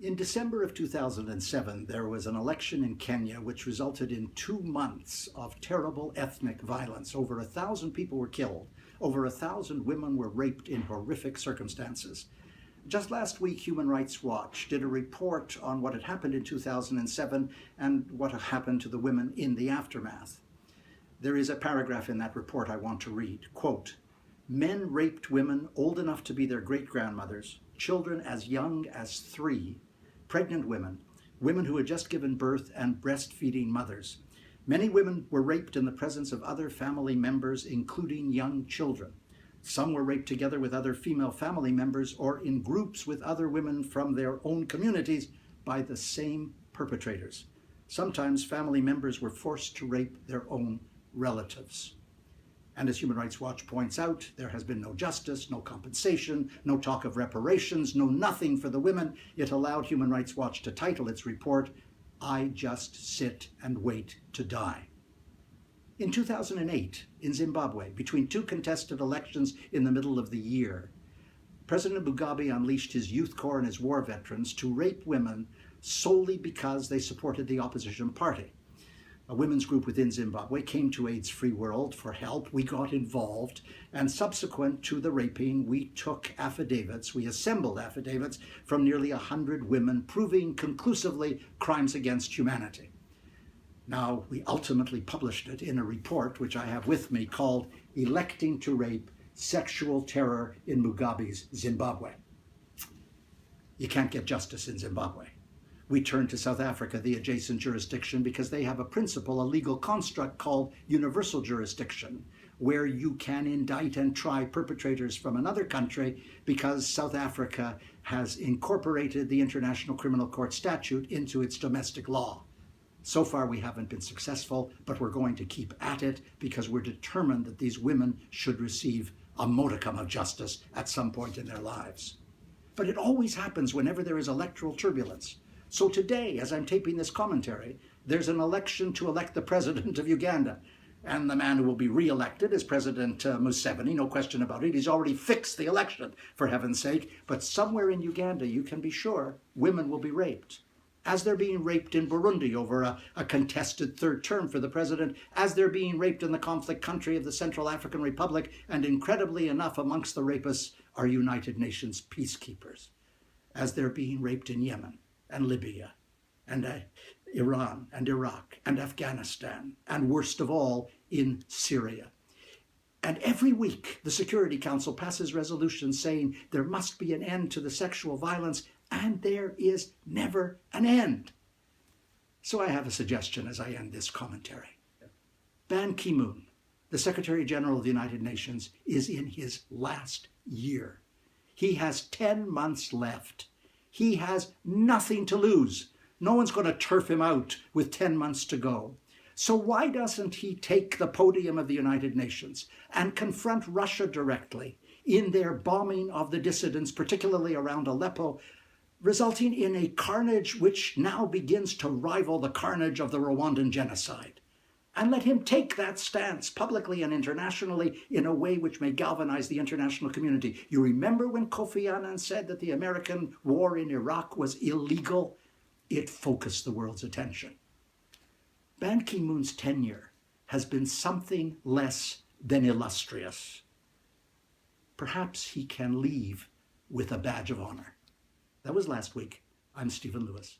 In December of 2007, there was an election in Kenya which resulted in 2 months of terrible ethnic violence. Over 1,000 people were killed. Over 1,000 women were raped in horrific circumstances. Just last week, Human Rights Watch did a report on what had happened in 2007 and what had happened to the women in the aftermath. There is a paragraph in that report I want to read. Quote, "Men raped women old enough to be their great-grandmothers, children as young as 3, pregnant women, women who had just given birth, and breastfeeding mothers. Many women were raped in the presence of other family members, including young children. Some were raped together with other female family members or in groups with other women from their own communities by the same perpetrators. Sometimes family members were forced to rape their own relatives." And as Human Rights Watch points out, there has been no justice, no compensation, no talk of reparations, no nothing for the women. It allowed Human Rights Watch to title its report, "I Just Sit and Wait to Die." In 2008, in Zimbabwe, between 2 contested elections in the middle of the year, President Mugabe unleashed his youth corps and his war veterans to rape women solely because they supported the opposition party. A women's group within Zimbabwe came to AIDS Free World for help. We got involved, and subsequent to the raping, we took affidavits, we assembled affidavits from nearly 100 women, proving conclusively crimes against humanity. Now, we ultimately published it in a report, which I have with me, called "Electing to Rape: Sexual Terror in Mugabe's Zimbabwe." You can't get justice in Zimbabwe. We turn to South Africa, the adjacent jurisdiction, because they have a principle, a legal construct called universal jurisdiction, where you can indict and try perpetrators from another country because South Africa has incorporated the International Criminal Court statute into its domestic law. So far, we haven't been successful, but we're going to keep at it because we're determined that these women should receive a modicum of justice at some point in their lives. But it always happens whenever there is electoral turbulence. So today, as I'm taping this commentary, there's an election to elect the president of Uganda. And the man who will be re-elected is President Museveni, no question about it. He's already fixed the election, for heaven's sake. But somewhere in Uganda, you can be sure, women will be raped. As they're being raped in Burundi over a contested 3rd term for the president, as they're being raped in the conflict country of the Central African Republic, and incredibly enough, amongst the rapists are United Nations peacekeepers, as they're being raped in Yemen and Libya, and Iran, and Iraq, and Afghanistan, and worst of all, in Syria. And every week, the Security Council passes resolutions saying there must be an end to the sexual violence, and there is never an end. So I have a suggestion as I end this commentary. Ban Ki-moon, the Secretary General of the United Nations, is in his last year. He has 10 months left. He has nothing to lose. No one's going to turf him out with 10 months to go. So why doesn't he take the podium of the United Nations and confront Russia directly in their bombing of the dissidents, particularly around Aleppo, resulting in a carnage which now begins to rival the carnage of the Rwandan genocide? And let him take that stance publicly and internationally in a way which may galvanize the international community. You remember when Kofi Annan said that the American war in Iraq was illegal? It focused the world's attention. Ban Ki-moon's tenure has been something less than illustrious. Perhaps he can leave with a badge of honor. That was last week. I'm Stephen Lewis.